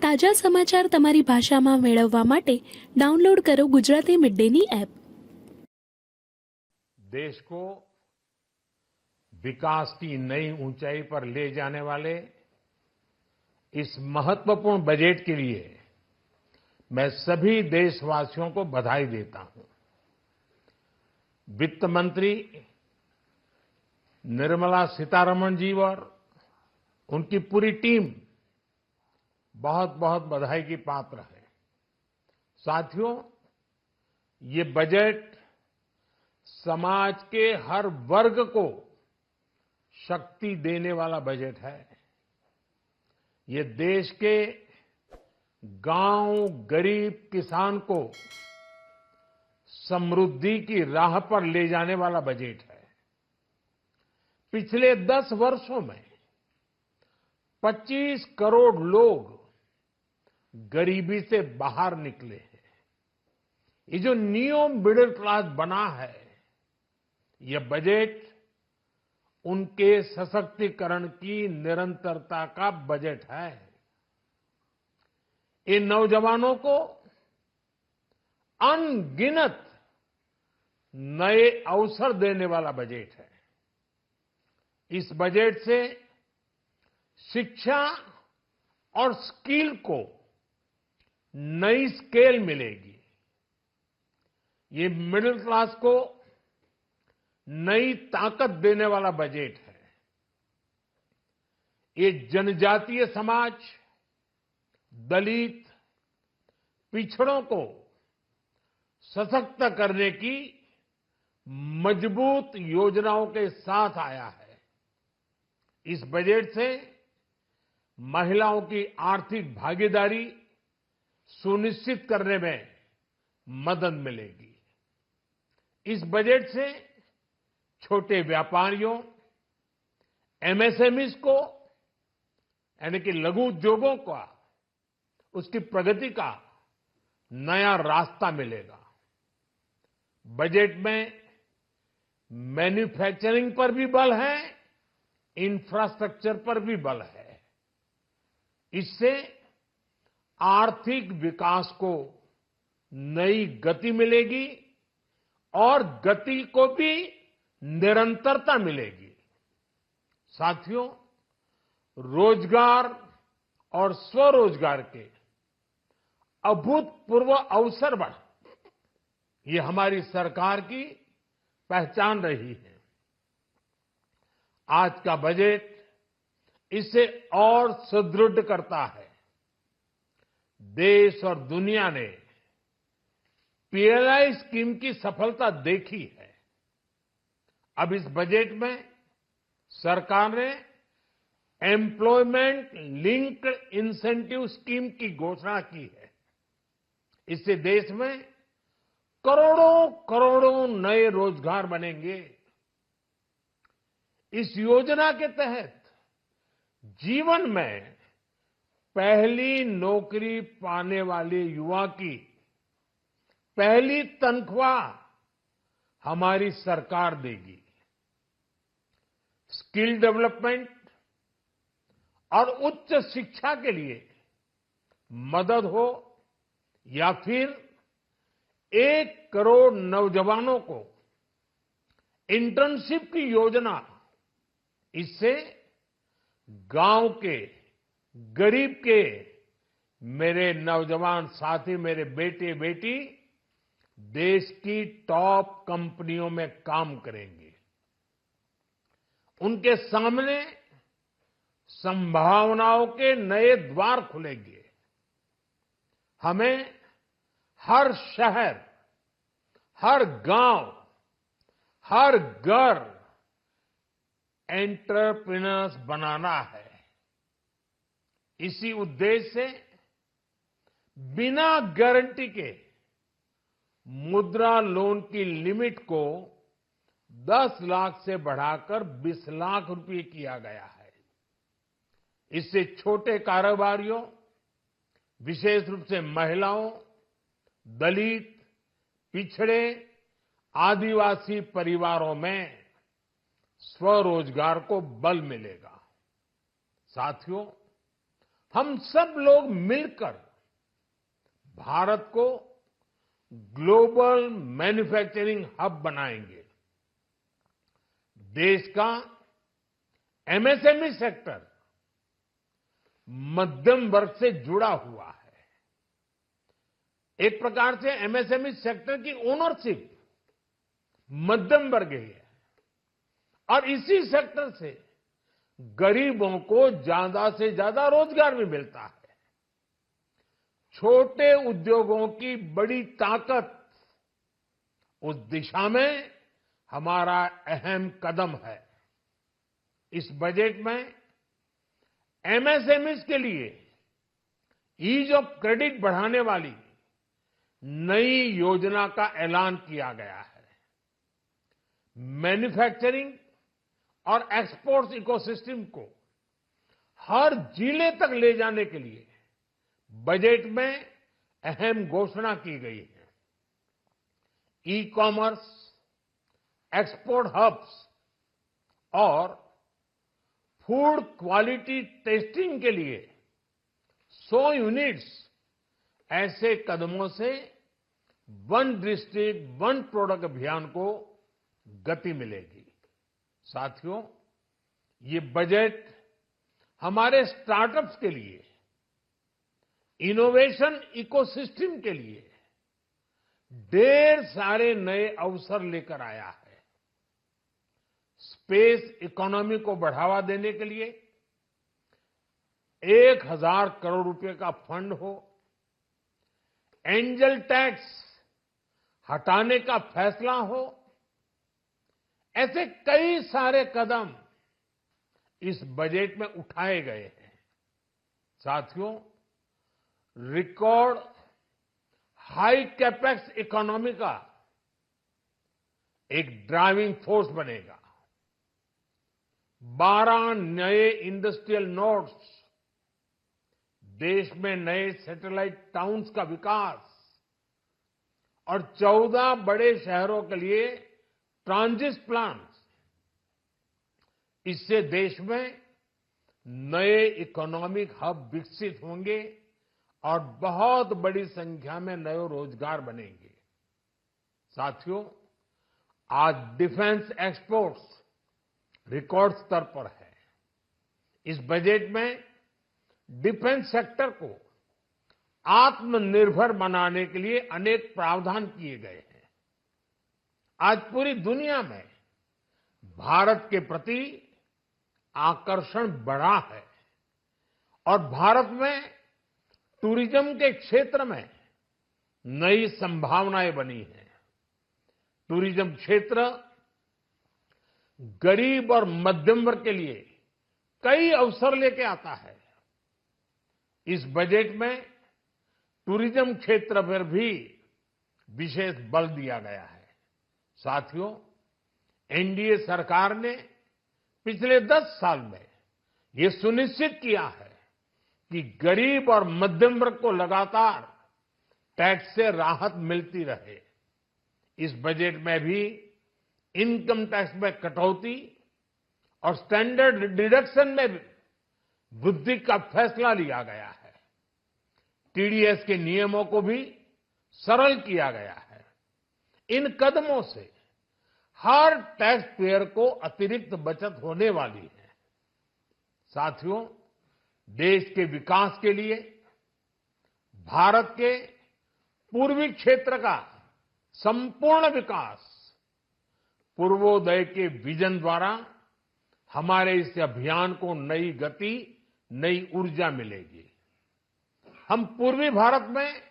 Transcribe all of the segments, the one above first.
તાજા સમાચાર તમારી ભાષામાં મેળવવા માટે ડાઉનલોડ કરો ગુજરાતી મિડ ડેની એપ। देश को विकास की नई ऊंचाई पर ले जाने वाले इस महत्वपूर्ण बजट के लिए मैं सभी देशवासियों को बधाई देता हूं। वित्त मंत्री निर्मला सीतारमण जी और उनकी पूरी टीम बहुत बहुत बधाई की पात्र है। साथियों, ये बजट समाज के हर वर्ग को शक्ति देने वाला बजट है। ये देश के गांव गरीब किसान को समृद्धि की राह पर ले जाने वाला बजट है। पिछले 10 वर्षों में 25 करोड़ लोग गरीबी से बाहर निकले हैं। ये जो न्यू मिडिल क्लास बना है, ये बजट उनके सशक्तिकरण की निरंतरता का बजट है। इन नौजवानों को अनगिनत नए अवसर देने वाला बजट है। इस बजट से शिक्षा और स्किल को नई स्केल मिलेगी। ये मिडिल क्लास को नई ताकत देने वाला बजट है। ये जनजातीय समाज, दलित, पिछड़ों को सशक्त करने की मजबूत योजनाओं के साथ आया है। इस बजट से महिलाओं की आर्थिक भागीदारी सुनिश्चित करने में मदद मिलेगी। इस बजट से छोटे व्यापारियों, एमएसएमईज को यानी कि लघु उद्योगों का उसकी प्रगति का नया रास्ता मिलेगा। बजट में मैन्युफैक्चरिंग पर भी बल है, इंफ्रास्ट्रक्चर पर भी बल है। इससे आर्थिक विकास को नई गति मिलेगी और गति को भी निरंतरता मिलेगी। साथियों, रोजगार और स्वरोजगार के अभूतपूर्व अवसर बढ़ ये हमारी सरकार की पहचान रही है। आज का बजट इसे और सुदृढ़ करता है। देश और दुनिया ने पीएलआई स्कीम की सफलता देखी है। अब इस बजट में सरकार ने एम्प्लॉयमेंट लिंक्ड इंसेंटिव स्कीम की घोषणा की है। इससे देश में करोड़ों करोड़ों नए रोजगार बनेंगे। इस योजना के तहत जीवन में पहली नौकरी पाने वाले युवा की पहली तनख्वाह हमारी सरकार देगी। स्किल डेवलपमेंट और उच्च शिक्षा के लिए मदद हो या फिर 1 करोड़ नौजवानों को इंटर्नशिप की योजना, इससे गांव के गरीब के मेरे नौजवान साथी, मेरे बेटे बेटी देश की टॉप कंपनियों में काम करेंगे। उनके सामने संभावनाओं के नए द्वार खुलेंगे। हमें हर शहर, हर गांव, हर घर एंटरप्रेन्योर्स बनाना है। इसी उद्देश्य से बिना गारंटी के मुद्रा लोन की लिमिट को 10 लाख से बढ़ाकर 20 लाख रुपए किया गया है। इससे छोटे कारोबारियों, विशेष रूप से महिलाओं, दलित, पिछड़े, आदिवासी परिवारों में स्वरोजगार को बल मिलेगा। साथियों, हम सब लोग मिलकर भारत को ग्लोबल मैन्युफैक्चरिंग हब बनाएंगे। देश का एमएसएमई सेक्टर मध्यम वर्ग से जुड़ा हुआ है। एक प्रकार से एमएसएमई सेक्टर की ओनरशिप मध्यम वर्ग ही है और इसी सेक्टर से गरीबों को ज्यादा से ज्यादा रोजगार भी मिलता है। छोटे उद्योगों की बड़ी ताकत उस दिशा में हमारा अहम कदम है। इस बजट में एमएसएमईज के लिए ईज ऑफ क्रेडिट बढ़ाने वाली नई योजना का ऐलान किया गया है। मैन्युफैक्चरिंग और एक्सपोर्ट्स इकोसिस्टम को हर जिले तक ले जाने के लिए बजट में अहम घोषणा की गई है। ई कॉमर्स, एक्सपोर्ट हब्स और फूड क्वालिटी टेस्टिंग के लिए 100 यूनिट्स, ऐसे कदमों से वन डिस्ट्रिक्ट वन प्रोडक्ट अभियान को गति मिलेगी। साथियों, ये बजट हमारे स्टार्टअप्स के लिए, इनोवेशन इकोसिस्टम के लिए ढेर सारे नए अवसर लेकर आया है। स्पेस इकोनॉमी को बढ़ावा देने के लिए 1000 करोड़ रुपए का फंड हो, एंजल टैक्स हटाने का फैसला हो, ऐसे कई सारे कदम इस बजट में उठाए गए हैं। साथियों, रिकॉर्ड हाई कैपेक्स इकोनॉमी का एक ड्राइविंग फोर्स बनेगा। 12 नए इंडस्ट्रियल नोड्स, देश में नए सैटेलाइट टाउन्स का विकास और 14 बड़े शहरों के लिए ट्रांजिट प्लान्स, इससे देश में नए इकोनॉमिक हब विकसित होंगे और बहुत बड़ी संख्या में नए रोजगार बनेंगे। साथियों, आज डिफेंस एक्सपोर्ट्स रिकॉर्ड स्तर पर है। इस बजट में डिफेंस सेक्टर को आत्मनिर्भर बनाने के लिए अनेक प्रावधान किए गए हैं। आज पूरी दुनिया में भारत के प्रति आकर्षण बढ़ा है और भारत में टूरिज्म के क्षेत्र में नई संभावनाएं बनी हैं। टूरिज्म क्षेत्र गरीब और मध्यम वर्ग के लिए कई अवसर लेके आता है। इस बजट में टूरिज्म क्षेत्र पर भी विशेष बल दिया गया है। साथियों, एनडीए सरकार ने पिछले 10 साल में ये सुनिश्चित किया है कि गरीब और मध्यम वर्ग को लगातार टैक्स से राहत मिलती रहे। इस बजट में भी इनकम टैक्स में कटौती और स्टैंडर्ड डिडक्शन में वृद्धि का फैसला लिया गया है। टीडीएस के नियमों को भी सरल किया गया है। इन कदमों से हर टैक्स पेयर को अतिरिक्त बचत होने वाली है। साथियों, देश के विकास के लिए भारत के पूर्वी क्षेत्र का संपूर्ण विकास पूर्वोदय के विजन द्वारा हमारे इस अभियान को नई गति, नई ऊर्जा मिलेगी। हम पूर्वी भारत में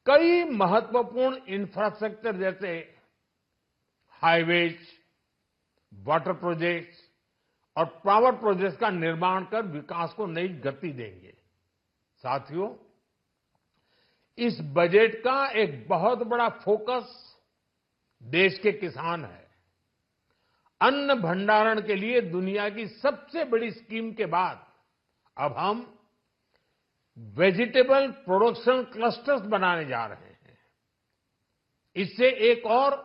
कई महत्वपूर्ण इंफ्रास्ट्रक्चर जैसे हाईवेज, वाटर प्रोजेक्ट्स और पावर प्रोजेक्ट्स का निर्माण कर विकास को नई गति देंगे। साथियों, इस बजट का एक बहुत बड़ा फोकस देश के किसान है। अन्न भंडारण के लिए दुनिया की सबसे बड़ी स्कीम के बाद अब हम वेजिटेबल प्रोडक्शन क्लस्टर्स बनाने जा रहे हैं। इससे एक और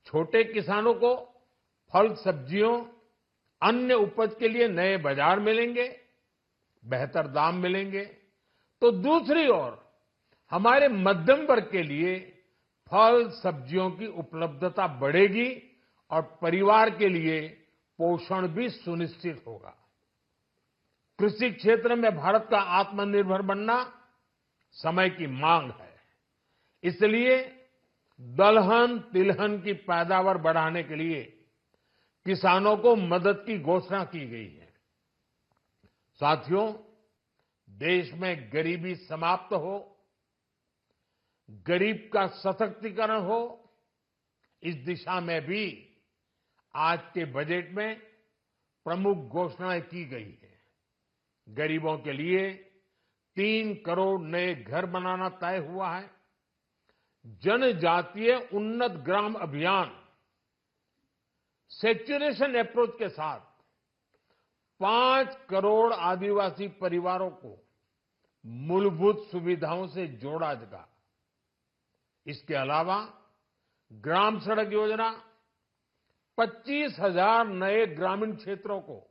छोटे किसानों को फल, सब्जियों, अन्य उपज के लिए नए बाजार मिलेंगे बेहतर दाम मिलेंगे तो दूसरी ओर हमारे मध्यम वर्ग के लिए फल सब्जियों की उपलब्धता बढ़ेगी और परिवार के लिए पोषण भी सुनिश्चित होगा। कृषि क्षेत्र में भारत का आत्मनिर्भर बनना समय की मांग है। इसलिए दलहन तिलहन की पैदावार बढ़ाने के लिए किसानों को मदद की घोषणा की गई है। साथियों, देश में गरीबी समाप्त हो, गरीब का सशक्तिकरण हो, इस दिशा में भी आज के बजट में प्रमुख घोषणाएं की गई है। गरीबों के लिए 3 करोड़ नए घर बनाना तय हुआ है। जनजातीय उन्नत ग्राम अभियान सैचुरेशन अप्रोच के साथ 5 करोड़ आदिवासी परिवारों को मूलभूत सुविधाओं से जोड़ा जाएगा। इसके अलावा ग्राम सड़क योजना 25,000 नए ग्रामीण क्षेत्रों को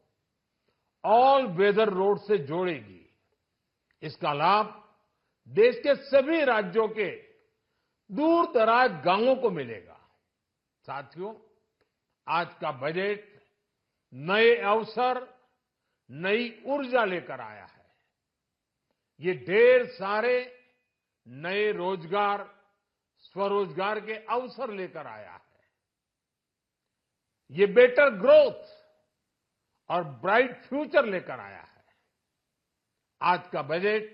ऑल वेदर रोड से जोड़ेगी। इसका लाभ देश के सभी राज्यों के दूर दराज गांवों को मिलेगा। साथियों, आज का बजट नए अवसर, नई ऊर्जा लेकर आया है। ये ढेर सारे नए रोजगार, स्वरोजगार के अवसर लेकर आया है। ये बेटर ग्रोथ और ब्राइट फ्यूचर लेकर आया है। आज का बजट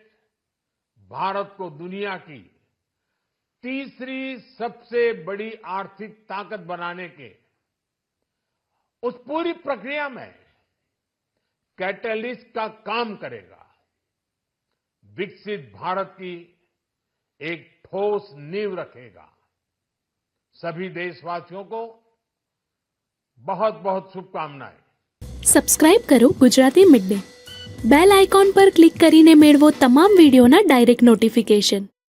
भारत को दुनिया की तीसरी सबसे बड़ी आर्थिक ताकत बनाने के उस पूरी प्रक्रिया में कैटलिस्ट का काम करेगा। विकसित भारत की एक ठोस नींव रखेगा। सभी देशवासियों को बहुत बहुत शुभकामनाएं। સબસ્ક્રાઇબ કરો Gujarati mid day bell icon પર ક્લિક કરીને મેળવો તમામ વિડીયોના ડાયરેક્ટ નોટિફિકેશન।